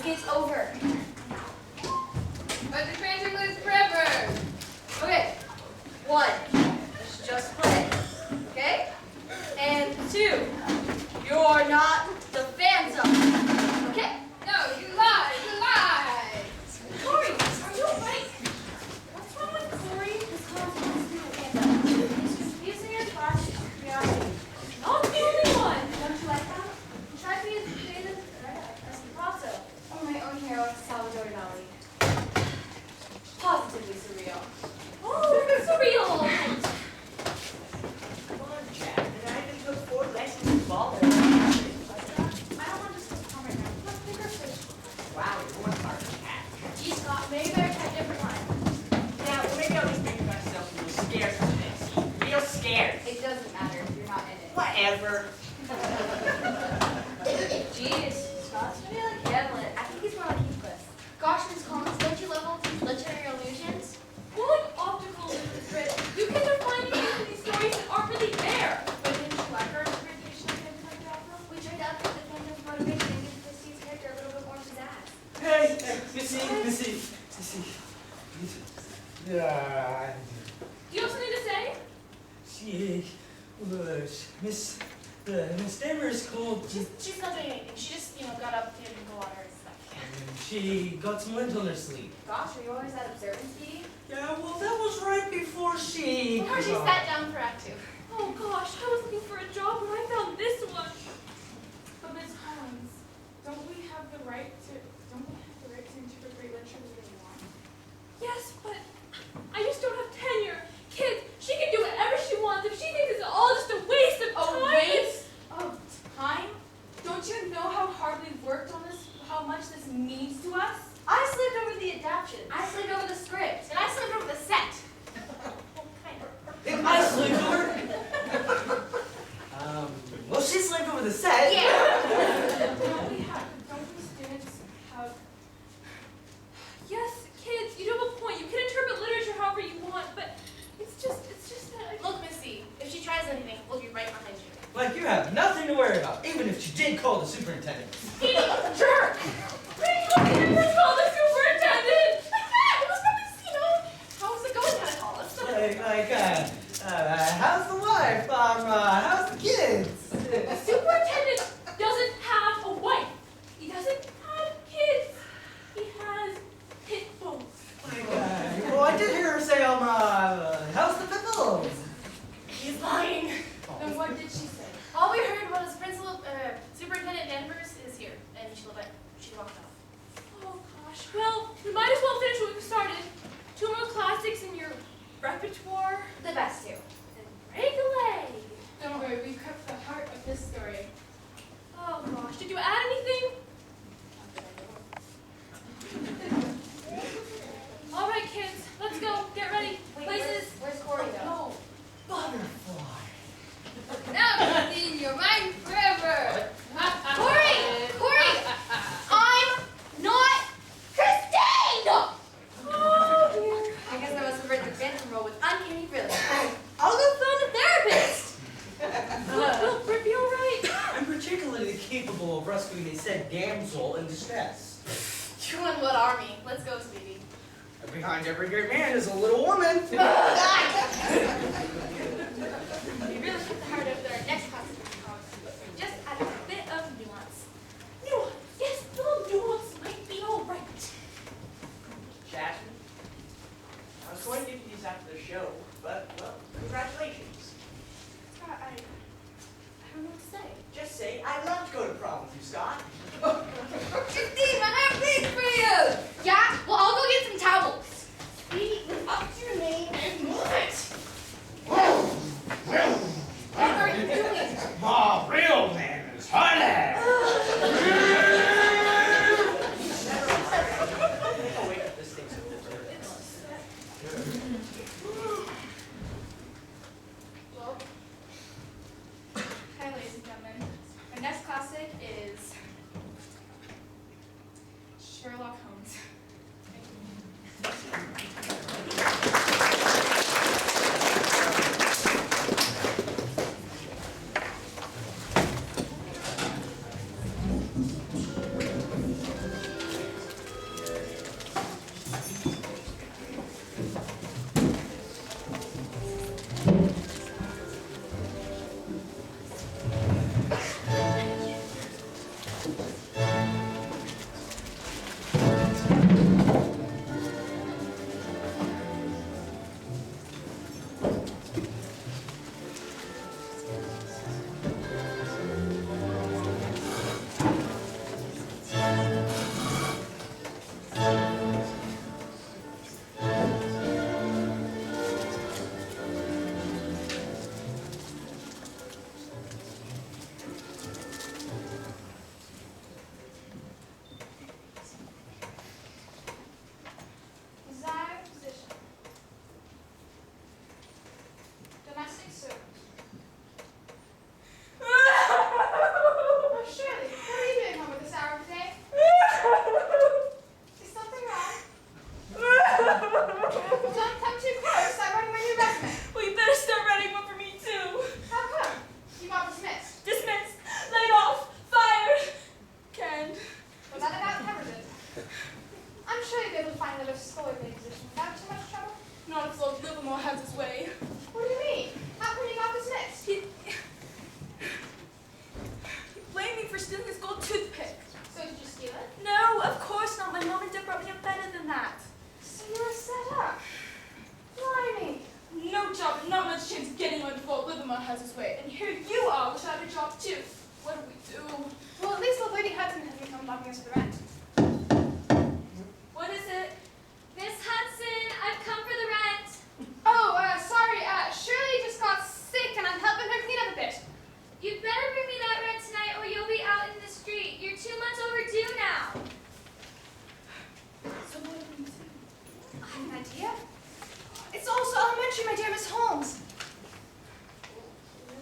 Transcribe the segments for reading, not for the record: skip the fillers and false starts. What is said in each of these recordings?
it's over. But the crazy lives forever. Okay. 1, let's just play. Okay? And 2, you're not the phantom. Okay? No, you lie. You lie. Corey, are you alright? What's wrong with Corey? His class wants to be the phantom. He's confusing your class with curiosity. Not the only one. Don't you like that? He tried to be as creative as Picasso or my own hero, Salvador Dali. Positively surreal. Oh, surreal! Come on, Jack. And I even took 4 lessons in ball. I don't want to just come right now. Let's pick our fish. Wow, you're one hard to catch. Gee, Scott, maybe better try a different line. Yeah, well, maybe I'll just make myself a little scared for this. Real scared. It doesn't matter if you're not in it. Whatever. Jeez, Scott's maybe like Hamlet. I think he's more like Heathcliff. Gosh, Miss Collins, don't you love all these literary illusions? More like optical illusions. You can define meaning in these stories that aren't really there. But didn't you like our interpretation of Phantom of the Opera? We tried to update the Phantom's motivation and give Christie's character a little bit more pizzazz. Hey, Missy. Yeah, Do you have something to say? she was Miss Damer's called. She's not doing anything. She just, got up to drink the water and stuff. And she got some lint on her sleeve. Gosh, are you always that observant, Speedy? Yeah, well, that was right before she. Before she sat down for Act 2. Oh gosh, I was looking for a job and I found this one. But Ms. Collins, don't we have the right to interpret literature the way we want? Yes, but I just don't have tenure. Kids, she can do whatever she wants. If she thinks it's all just a waste of time. A waste of time? Don't you know how hard we've worked on this, how much this means to us? I slipped over the adaptation. I slipped over the script. And I slipped over the set. I slipped over. Well, she slipped over the set. Don't we students have... Yes, kids, you do have a point. You can interpret literature however you want, but it's just that Look, Missy, if she tries anything, we'll be right behind you. Like you have nothing to worry about, even if she did call the superintendent. Speedy, jerk! How can you call the superintendent? Like that! It was probably, how's it going kind of call us. How's the wife? How's the kids? The superintendent doesn't have a wife. He doesn't have kids. He has pit bulls. Well, I did hear her say, how's the pickles? He's lying. Then what did she say? All we heard was Superintendent Danvers is here, and she walked off. Oh gosh. Well, we might as well finish what we started. 2 more classics in your repertoire. The best two. And break away. Don't worry, we kept the heart of this story. Oh gosh. Did you add anything? All right, kids. Let's go. Get ready. Wait, Places. where's Corey though? No. Butterfly. Now it's in your mind forever. Corey! I'm not Christine! Oh dear. I guess I was converted to Phantom role with uncanny brilliance. I'll go phone a therapist! Will be all right. I'm particularly capable of rescuing a said damsel in distress. You and what army? Let's go, Speedy. Behind every great man is a little woman. We really hit the heart of their next class. Just add a bit of nuance. Nuance. Yes, a little nuance might be all right. Jasmine, I was going to give you these after the show, but, well, congratulations. Scott, I don't know what to say. Just say, I'd love to go to prom with you, Scott. Steve, I have things for you. Yeah? Well, I'll go get some towels. Speedy, live up to your name and move it. What are you doing? My real name is Honey. Oh, wait, this thing's so different. Well, hi, ladies and gentlemen. Our next classic is Sherlock Holmes. be able to find another scullery lady position without too much trouble. Not if Lord Livermore has his way. What do you mean? How come he got dismissed? He blamed me for stealing his gold toothpick. So did you steal it? No, of course not. My mom and dad brought me up better than that. So you were set up. Blimey. No job, and not much chance of getting one before Livermore has his way. And here you are, wish I had a job too. What do we do? Well, at least old Lady Hudson hasn't come knocking us for the rent. What is it? Miss Hudson, I've come for the rent. Oh, sorry, Shirley just got sick and I'm helping her clean up a bit. You'd better bring me that rent tonight or you'll be out in the street. You're 2 months overdue now. So what do we do? I have an idea. It's also elementary, my dear Miss Holmes.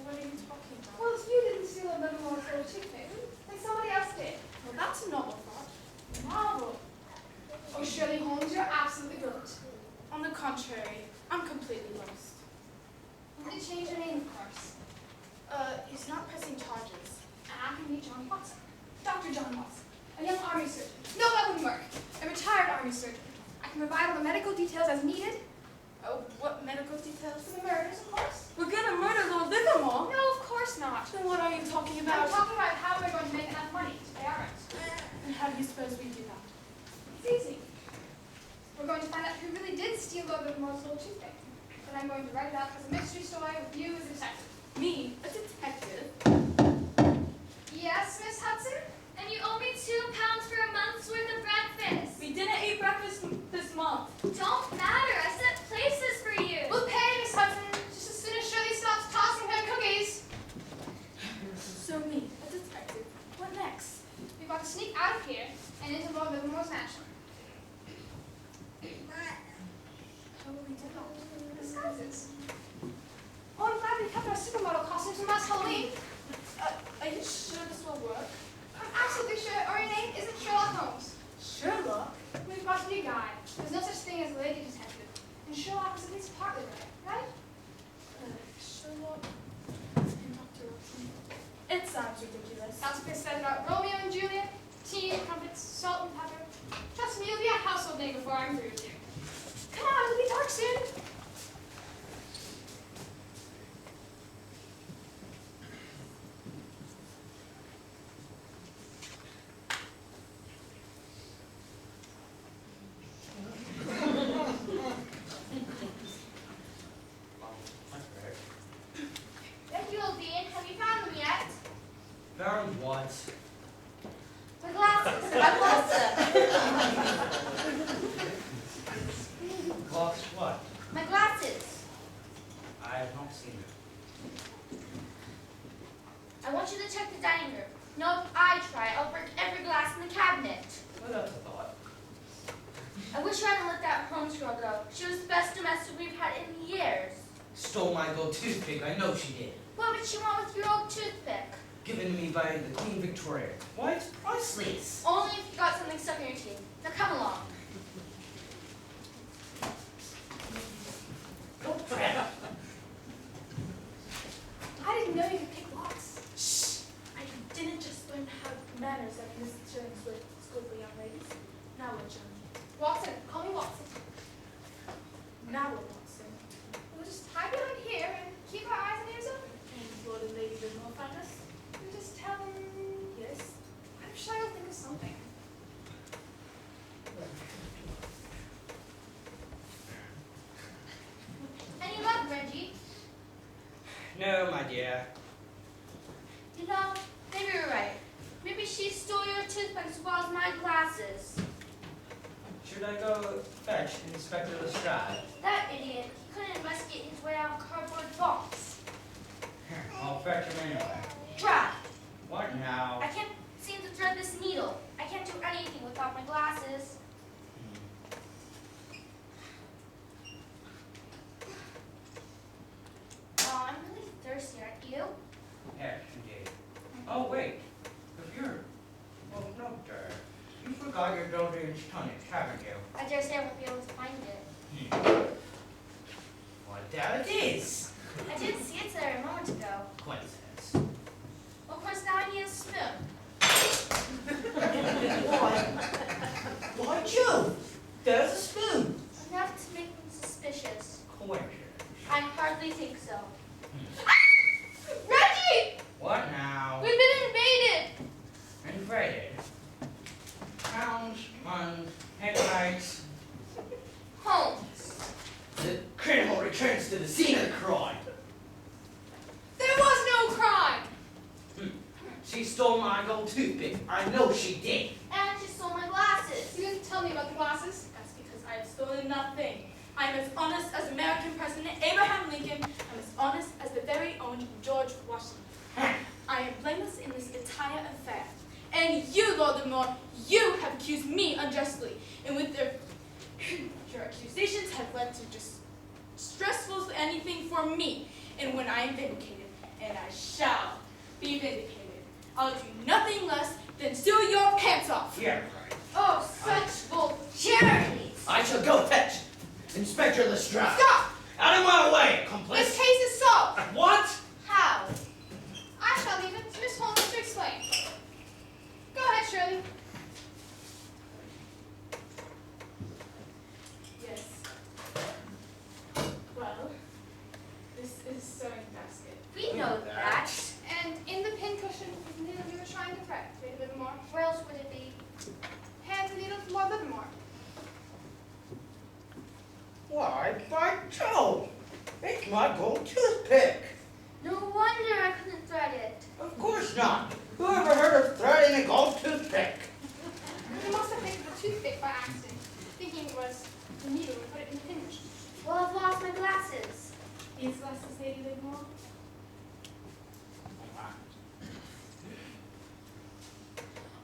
What are you talking about? Well, if you didn't steal a Livermore's little toothpick, then somebody else did. Well, that's a novel thought. Novel. Oh, Shirley Holmes, you're absolutely brilliant. On the contrary, I'm completely lost. You could change your name, of course. He's not pressing charges. And I can meet John Watson. Dr. John Watson, a young army surgeon. No, that wouldn't work. A retired army surgeon. I can provide all the medical details as needed. Oh, what medical details? For the murders, of course. We're gonna murder Lord Livermore? No, of course not. Then what are you talking I'm about? talking about how we're going to make enough money to pay our rent. And how do you suppose we do that? It's easy. We're going to find out who really did steal Lord Livermore's little toothpick. Then I'm going to write it up as a mystery story with you as a detective. Me, a detective? Yes, Miss Hudson? And you owe me £2 for a month's worth of breakfast. We didn't eat breakfast this month. Don't matter. I set places for you. We'll pay, Miss Hudson, just as soon as Shirley stops tossing her cookies. So me, a detective. What next? We've got to sneak out of here and into Lord Livermore's mansion. How will we do that? Disguises. Oh, I'm glad we kept our supermodel costumes from last Halloween. Are you sure this will work? I'm absolutely sure our name isn't Sherlock Holmes. Sherlock? We've got a new guy. There's no such thing as a lady detective. And Sherlock is at least partly right? Sherlock and Dr. Watson. It sounds ridiculous. Lots of bits said about Romeo and Juliet, tea, crumpets, salt and pepper. Trust me, you'll be a household name before I'm through with you. Come on, it'll be dark soon. Thank you, Old Bean. Have you found them yet? Found what? My glasses. I've lost them. Glass what? My glasses. I have not seen it. I want you to check the dining room. No, if I try, I'll break every glass in the cabinet. Well, that's a thought. I wish you hadn't let that Holmes girl go. She was the best domestic we've had in years. Stole my gold toothpick, I know she did. What would she want with your old toothpick? Given to me by the Queen Victoria. Why, it's priceless. Only if you got something stuck in your teeth. Now come along. Go, Fred. I didn't know you could pick locks. Shh! I didn't just learn how manners at Miss Jones with school for young ladies. Now what, John? Watson, call me Watson. Now what, Watson? We'll just hide behind here and keep our eyes and ears open. And Lord and Lady Livermore find us? We just tell them Yes. I'm sure you'll think of something. Any luck, Reggie? No, my dear. You know, maybe you're right. Maybe she stole your toothpick as well as my glasses. Should I go fetch Inspector Lestrade? That idiot. He couldn't investigate his way out of a cardboard box. Here, I'll fetch him anyway. Try. What now? I can't seem to thread this needle. I can't do anything without my glasses. Oh, I'm really thirsty, aren't you? Yes, indeed. Oh, wait. If you're... Well, no, sir. You forgot your Doldrin's tonic, haven't you? I dare say I won't be able to find it. Well, there it is. I did see it there a moment ago. Coincidence. Of course, now I need a spoon. Why, Jove! There's a spoon. Enough to make them suspicious. Coincidence. I hardly think so. Reggie! What now? We've been invaded! Invaded. Hounds, huns, headlights. Holmes. The criminal returns to the scene of the crime. There was no crime! She stole my gold toothpick. I know she did. And she stole my glasses. You didn't tell me about the glasses. That's because I have stolen nothing. I am as honest as American President Abraham Lincoln. I'm as honest as the very own George Washington. I am blameless in this entire affair. And you, Lord Lamore, you have accused me unjustly. And with your accusations have led to just stressful anything for me. And when I am vindicated, and I shall be vindicated, I'll do nothing less than steal your pants off. Yeah, right. Oh, such vulgarities! I shall go fetch Inspector Lestrade. Stop! Out of my way, This accomplice. case is solved! What? How? I shall leave it to Miss Holmes to explain. Go ahead, Shirley. Yes. Well, this is sewing basket. We know that. And in the pincushion is the needle you were trying to thread. Read a little more. Where else would it be? Hand the needle to Lord Livermore. Why, by Jove! It's my gold toothpick. No wonder I couldn't thread it. Of course not. Who ever heard of threading a gold toothpick? You must have picked up a toothpick by accident, thinking it was the needle and put it in the pincushion. Well, I've lost my glasses. These glasses, Lady Livermore?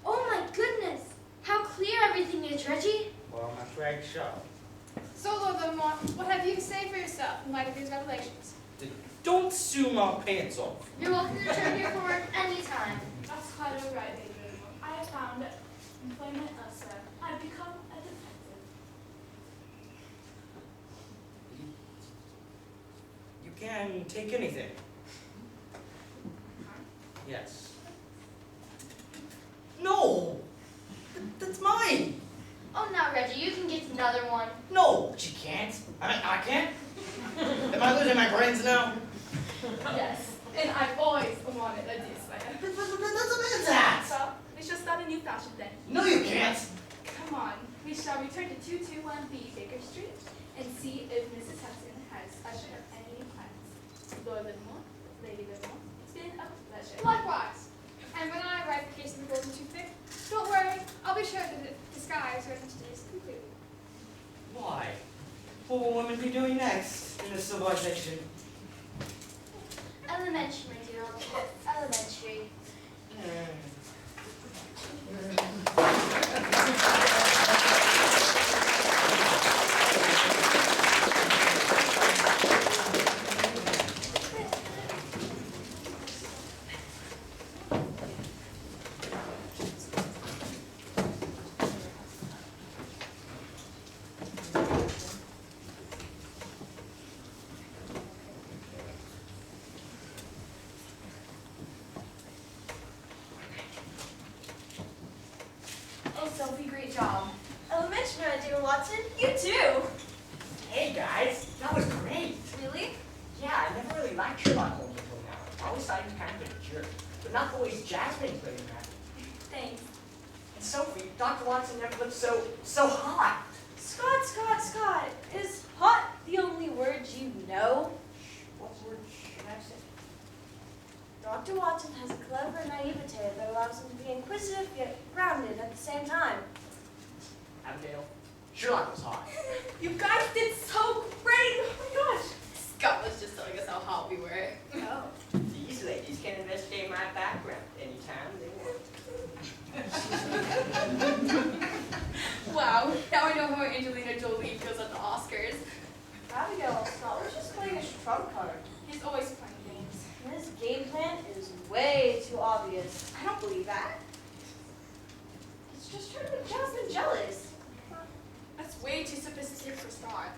Oh my goodness! How clear everything is, Reggie. Well, I'm afraid so. So, Lord Livermore, what have you to say for yourself in light of these revelations? Don't sue my pants off. You're welcome to return here for work anytime. That's quite all right, Lady Livermore. I have found employment elsewhere. I've become a detective. You can take anything. Yes. No! That's mine! Oh, now, Reggie, you can get another one. No, she can't. I can't. Am I losing my brains now? Yes, and I've always wanted a displayer. That's a man's hat! So, we shall start a new fashion then. No, you can't. Come on, we shall return to 221B Baker Street and see if Mrs. Hudson has ushered up any plans. Lord Livermore, Lady Livermore, it's been a pleasure. Likewise. And when I write the case of the golden toothpick, don't worry, I'll be sure to disguise your identities completely. Why? What will women be doing next in this civilization? Elementary, my dear. Elementary. Oh, Sophie, great job. Elementary, my dear Watson. You too. Hey guys, that was great. Really? Yeah, I never really liked Sherlock Holmes until now. I always thought he was kind of a jerk, but not the ways Jasmine played him at. Thanks. And Sophie, Dr. Watson never looked so hot. Scott. Is hot the only word you know? What word should I say? Dr. Watson has a clever naivete that allows him to be inquisitive yet grounded at the same time. Abigail, Sherlock was hot. You guys did so great! Oh my gosh! Scott was just telling us how hot we were. Oh. These ladies can investigate my background anytime they want. Wow, now I know how Angelina Jolie feels at the Oscars. Abigail, Scott was just playing a trump card. He's always playing games. His game plan is way too obvious. I don't believe that. He's just trying to make Jasmine jealous. That's way too sophisticated for Scott.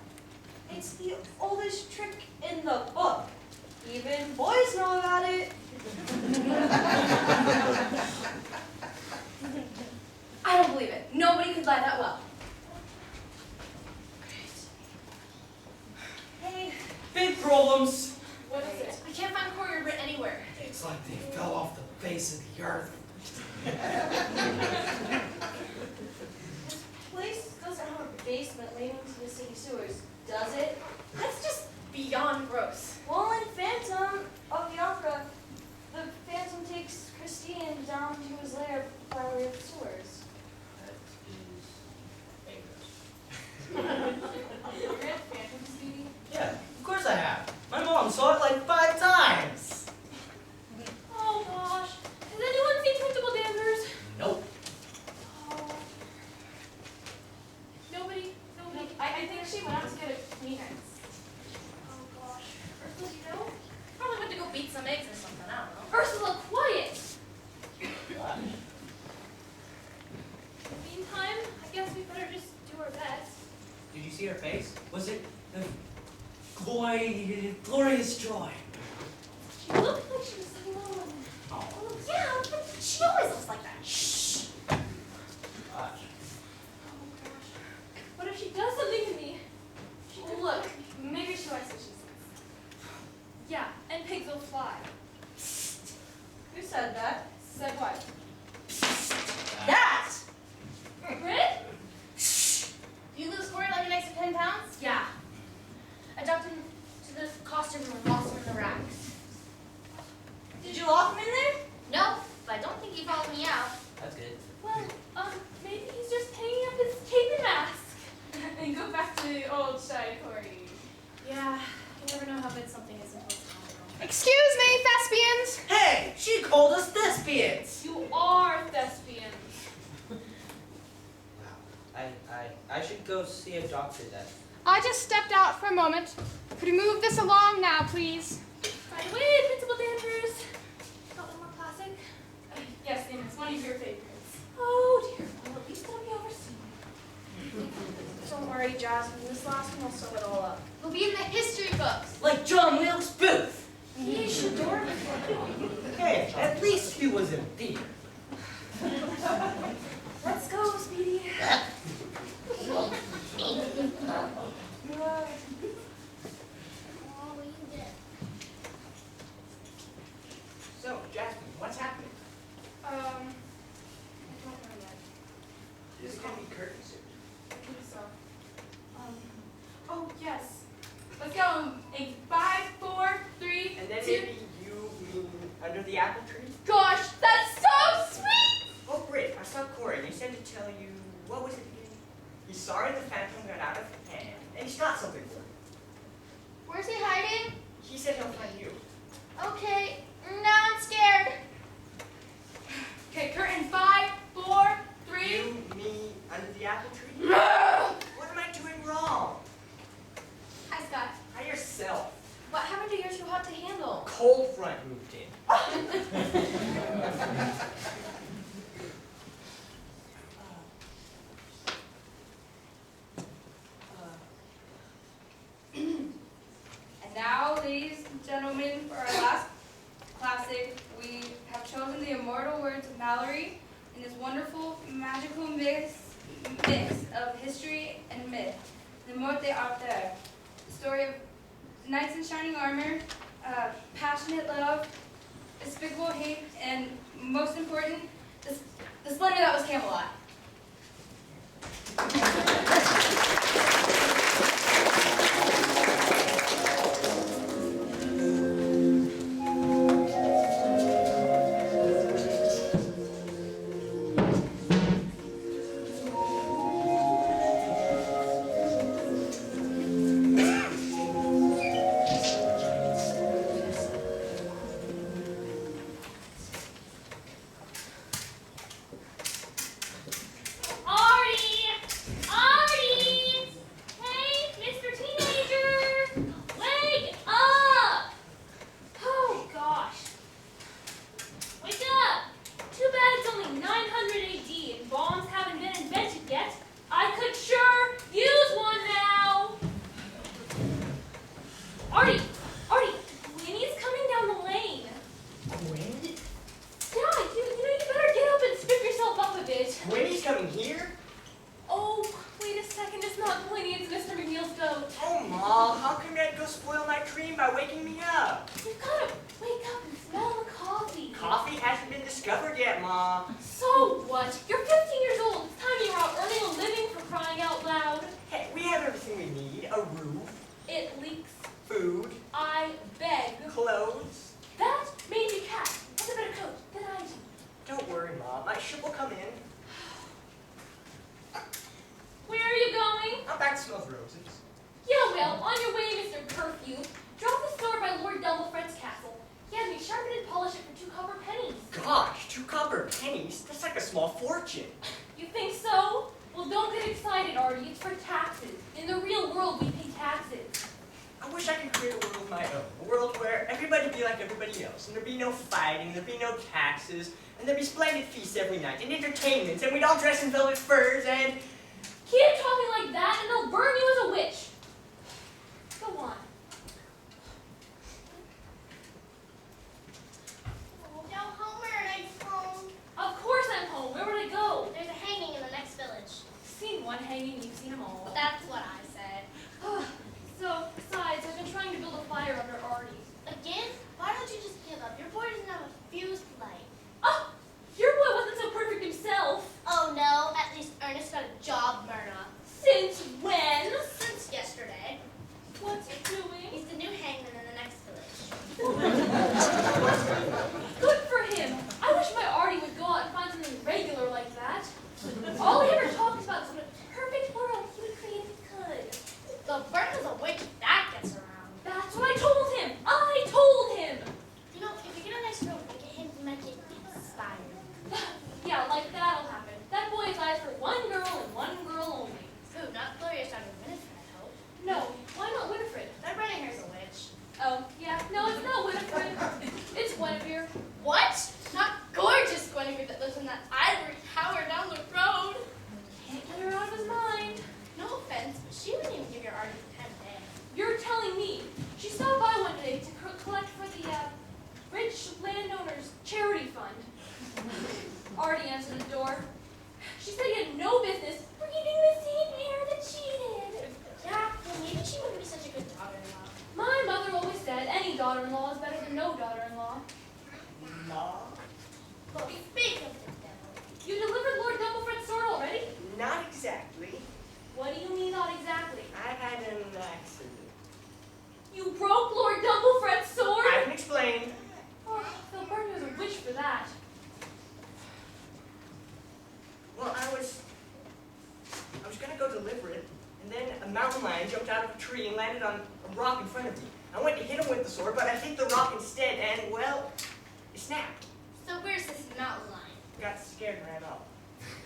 It's the oldest trick in the book. Even boys know about it. I don't believe it. Nobody could lie that well. problems. What is it? I can't find Corey or Britt anywhere. It's like they fell off the face of the earth. This place doesn't have a basement leading to the city sewers, does it? That's just beyond gross. Well, in Phantom of the Opera, the Phantom takes Christine down to his lair by way of sewers. That is dangerous. You read Phantom, Speedy? Yeah, of course I have. My mom saw it like 5 times. Oh gosh. Has anyone seen Principal Danvers? Nope. Oh. Nobody? Nobody? I think she went out to get a Kleenex. Oh gosh. Ursula, you know? Probably went to go beat some eggs or something, I don't know. Ursula, quiet! Gosh. In the meantime, I guess we better just do our best. Did you see her face? Was it the glorious joy? She looked like she was alone. Oh, Yeah, but she always looks like that. Shh. gosh. Oh gosh. What if she does something to me? She could Look, maybe she likes what she says. Yeah, and pigs will fly. Who said that? Said what? That! Brit? You lose Corey like an extra 10 pounds? Yeah. I dumped him to the costume room and lost him in the racks. Did you lock him in there? No, but I don't think he followed me out. That's good. Well, maybe he's just hanging up his cape and mask. And go back to the old shy Corey. Yeah, you never know how big something is until it's time. Excuse me, thespians! Hey, she called us thespians. You are thespians. Wow. I should go see a doctor then. I just stepped out for a moment. Could you move this along now, please? By the way, Principal Danvers. Got one more classic? Yes, Nina, it's one of your favorites. Oh dear. Well, at least it'll be overseen. Don't worry, Jasmine. This last one will sew it all up. We'll be in the history books. Like John Wilkes Booth. He's adorable. Hey, at least he was in theater. Let's go, Speedy. So, Jasmine, what's happening? I don't know yet. Is it going to be curtains soon? I think so. Oh, yes. Let's go. In 5, 4, 3, And then 2. maybe you mean under the apple tree? Gosh, that's so sweet! Oh, Britt, I saw Corey and he said to tell you, what was it again? He's sorry the Phantom got out of hand and he's got something for you. Where's he hiding? He said he'll find you. Okay, now I'm scared. Okay, curtain 5, 4, 3. You, me, under the apple tree? What am I doing wrong? Hi, Scott. Hi yourself. What happened to You're Too Hot to Handle? Cold front moved in. And now, ladies and gentlemen, for our last classic, we have chosen the immortal words of Mallory in this wonderful, magical mix of history and myth. The Morte Arte, the story of knights in shining armor, passionate love, despicable hate, and most important, the splendor that was Camelot. That smells roses. Yeah, well, on your way, Mr. Perfume. Drop the sword by Lord Doublefret's castle. He had me sharpen and polish it for 2 copper pennies. Gosh, 2 copper pennies? That's like a small fortune. You think so? Well, don't get excited, Artie. It's for taxes. In the real world, we pay taxes. I wish I could create a world of my own. A world where everybody'd be like everybody else, and there'd be no fighting, there'd be no taxes, and there'd be splendid feasts every night, and entertainments, and we'd all dress in velvet furs, and... Keep talking like that, and they'll burn you as a witch. Go on. Now, Homer, nice home. Of course I'm home. Where would I go? There's a hanging in the next village. Seen one hanging, you've seen them all. That's what I said. So, besides, I've been trying to build a fire under Artie. Again? Why don't you just give up? Your boy doesn't have a fused light. Oh, your boy wasn't so perfect himself. Oh no, at least Ernest got a job, Myrna. Since when? Since yesterday. What's he doing? He's the new hangman in the next village. Good for him. I wish my Artie would go out and find something regular like that. All he ever talks about is what a perfect world he would create if he could. The bird is a witch if that gets around. That's what I told him. I told him. You know, if you get a nice girl, make it him to make it inspired. Yeah, like that'll happen. That boy's eyes for one girl and one girl only. Who, not Gloria's daughter Winifred, I hope. No, why not Winifred? That running hair's a witch. Oh, yeah, no, it's not Winifred. It's Guinevere. What? Not gorgeous Guinevere that lives in that ivory tower down the road. Can't get her out of his mind. No offense, but she wouldn't even give your Artie the time of day. You're telling me. She stopped by one day to collect for the rich landowners charity fund. Artie answered the door. She said he had no business breathing the same air that she did. Yeah, well maybe she wouldn't be such a good daughter-in-law. My mother always said any daughter-in-law is better than no daughter-in-law. Ma? But speak of the devil. You delivered Lord Doublefret's sword already? Not exactly. What do you mean not exactly? I had an accident. You broke Lord Doublefret's sword? I can explain. Oh, they'll burn you as a witch for that. Well, I was gonna go deliver it, and then a mountain lion jumped out of a tree and landed on a rock in front of me. I went to hit him with the sword, but I hit the rock instead, and, well, it snapped. So where's this mountain lion? Got scared and ran off.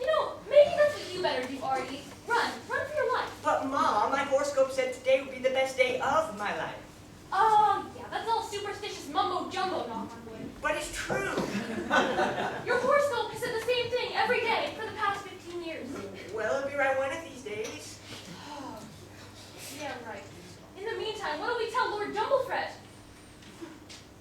You know, maybe that's what you better do, Artie. Run for your life. But, Mom, my horoscope said today would be the best day of my life. Oh, yeah, that's all superstitious mumbo-jumbo, knock on wood. But it's true. Your horoscope has said the same thing every day for the past 15 years. Well, it'll be right one of these days. Yeah, right. In the meantime, what do we tell Lord Doublefret?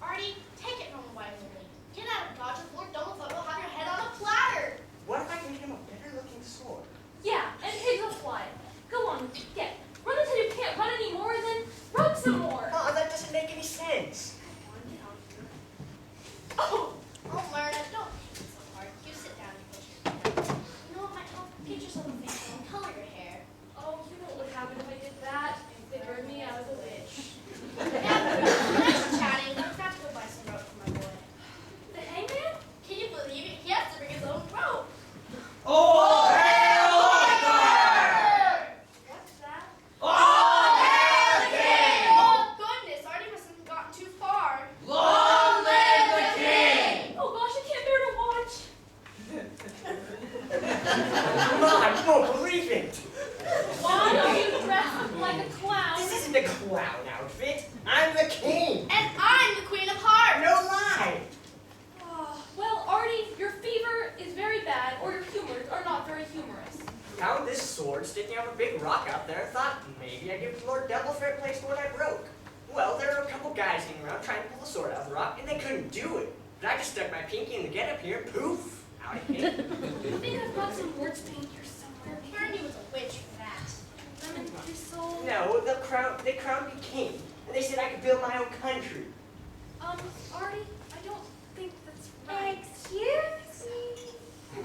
Artie, take it from the wise lady. Get out of Dodge or Lord Doublefret will have your head on a platter. What if I can get him a better-looking sword? Yeah, and pigs will fly. Go on, get. Run until you can't run anymore, and then run some more. Mom, that doesn't make any sense. Oh, Myrna, don't take it so hard. You sit down and push your feet up. You know what might help? Get yourself a facial and color your hair. Oh, you know what would happen if I did that? They'd burn me out as a witch. Nice chatting. I forgot to go buy some rope for my boy. The hangman? Can you believe it? He has to bring his own rope. All hail Arthur! What's that? All hail the king! Oh, goodness. Artie must have gotten too far. Long live the king! Oh gosh, I can't bear to watch. Mom, you won't believe it. Why are you dressed like a clown? This isn't a clown outfit. I'm the king. And I'm the Queen of Hearts. No lie. Well, Artie, your fever is very bad, or your humors are not very humorous. Found this sword sticking out of a big rock out there and thought maybe I'd give it to Lord Doublefret place what I broke. Well, there were a couple guys hanging around trying to pull the sword out of the rock, and they couldn't do it. But I just stuck my pinky in the get-up here, and poof, out it came. I think I've got some words paint here somewhere. Bernie was a witch for that. Lemon tree soul. No, they crowned me king, and they said I could build my own country. Artie, I don't think that's right. Excuse me?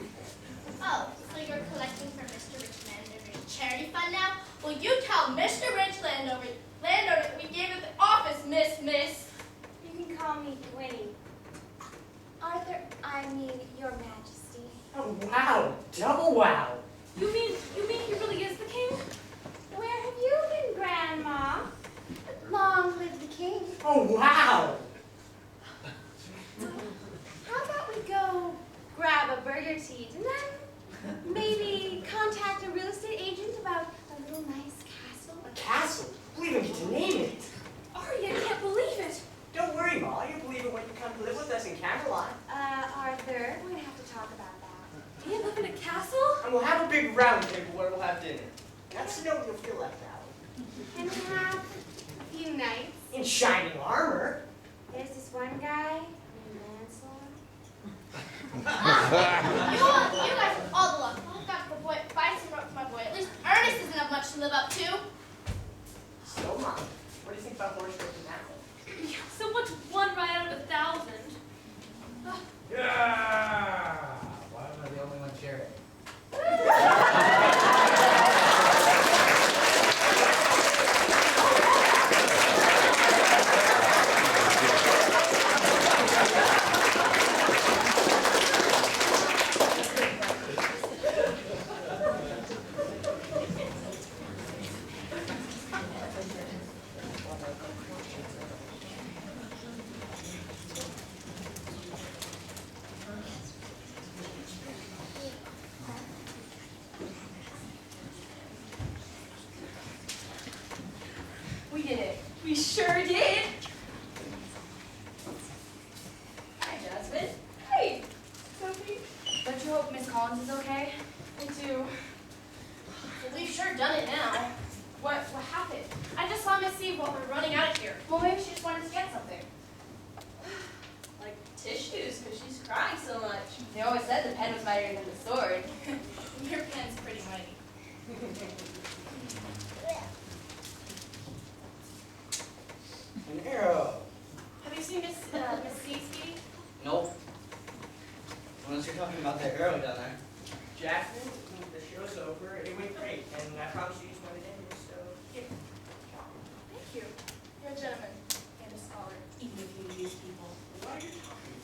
Oh, so you're collecting for Mr. Rich Landover's charity fund now? Well, you tell Mr. Rich Landover that we gave it the office, Miss. You can call me Winnie. Arthur, I mean, Your Majesty. Oh, wow, double wow. You mean he really is the king? Where have dinner. That's no, you'll feel left out. Can we have a few nights? In shining armor. There's this one guy named Lancelot. You guys have all the luck. I've got the boy, buy some rope for my boy. At least Ernest doesn't have much to live up to. So, Mom, what do you think about horse racing now? So what's one right out of 1,000? Yeah! Why am I the only one cheering? We did it. We sure did. Hi, Jasmine. Hey, Sophie. Don't you hope Miss Collins is okay? I do. Well, we've sure done it now. What happened? I just saw Miss Eve while we're running out of here. Well, maybe she just wanted to get something. Like tissues, because she's crying so much. They always said the pen was mightier than the sword. Your pen's pretty mighty. An arrow. Have you seen Miss C, Speedy? Nope. Unless you're talking about that arrow down there. Jasmine, the show's over. It went great, and I promise you one of them. So, here. Thank you. You're a gentleman and a scholar, even if you use people. What are you talking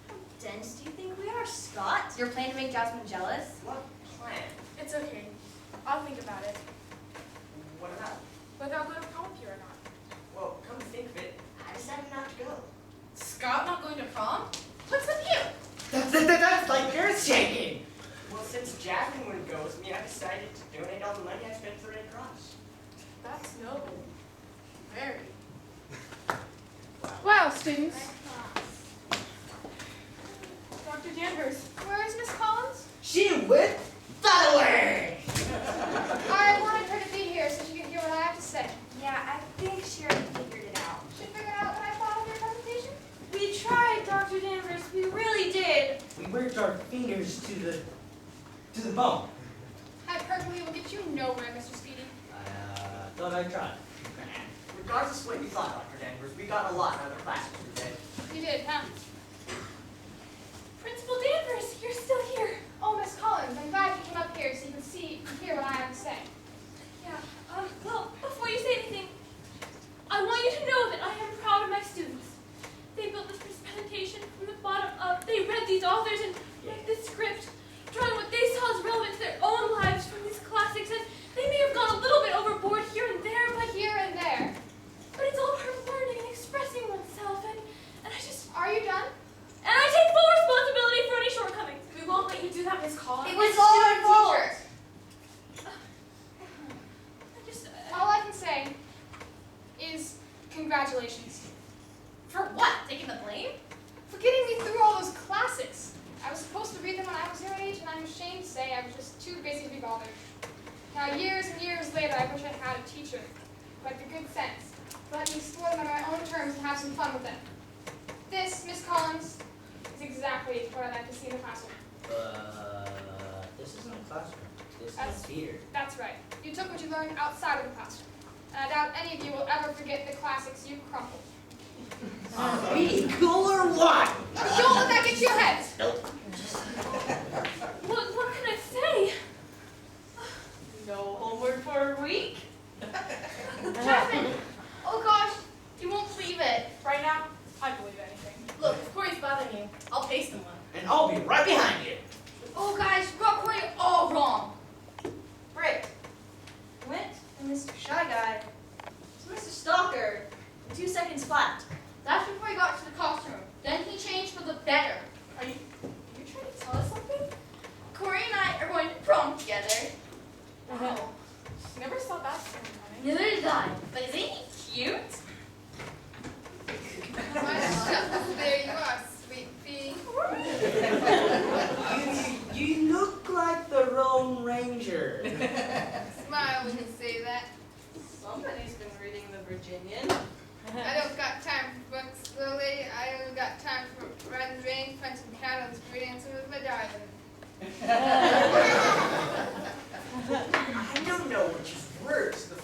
How dense do you think we are, Scott? You're planning to make Jasmine jealous? about? What plan? It's okay. I'll think about it. What about? Whether I'll go to prom with you or not. Well, come to think of it, I decided not to go. Scott not going to prom? What's with you? That's like earth shaking. Well, since Jasmine wouldn't go with me, I decided to donate all the money I spent for Red Cross. That's noble. Very. Well, students. Dr. Danvers, where is Miss Collins? She went that way. I wanted her to be here so she could hear what I have to say. Yeah, I think she already figured it out. She figured out what I thought of your presentation? We tried, Dr. Danvers. We really did. We worked our fingers to the bone. Hyperbole will get you nowhere, Mr. Speedy. I thought I'd try. Regardless of what you thought, Dr. Danvers, we got a lot out of the classes today. You did, huh? Principal Danvers, you're still here. Oh, Miss Collins, I'm glad you came up here so you can see and hear what I have to say. Yeah, well, before you say anything, I want you to know that I am proud of my students. They built this presentation from the bottom up. They read these authors and read this script, drawing what they saw as relevant to their own lives from these classics, and they may have gone a little bit overboard here and there, but Here and there. it's all part of learning and expressing oneself, and I just, Are you done? and I take full responsibility for any shortcomings. We won't let you do that, Miss Collins. It was all our fault. I just, All I can say is congratulations. For what? Taking the blame? For getting me through all those classics. I was supposed to read them when I was your age, and I'm ashamed to say I was just too busy to be bothered. Now, years and years later, I wish I had a teacher who had the good sense to let me explore them on my own terms and have some fun with them. This, Miss Collins, is exactly what I'd like to see in the classroom. This isn't a classroom. This is That's- a theater. That's right. You took what you learned outside of the classroom. And I doubt any of you will ever forget the classics you crumpled. Are we cool or what? Don't let that get to your heads! what can I say? No homework for a week? Jasmine! Oh gosh, you won't believe it. Right now, I believe anything. Look, if Corey's bothering you, I'll paste him one. And I'll be right behind you. Oh guys, you got Corey all wrong. Brick. Went from Mr. Shy Guy to Mr. Stalker in 2 seconds flat. That's before he got to the costume. Then he changed for the better. Are you trying to tell us something? Corey and I are going to prom together. Wow. Never saw that coming. Neither did I. But isn't he cute? There you are, sweet pea. You look like the Lone Ranger. opinion. I don't got time for books, Lily. I only got time for riding the rain, punching cattle, and dancing with my darling. I don't know which is worse, the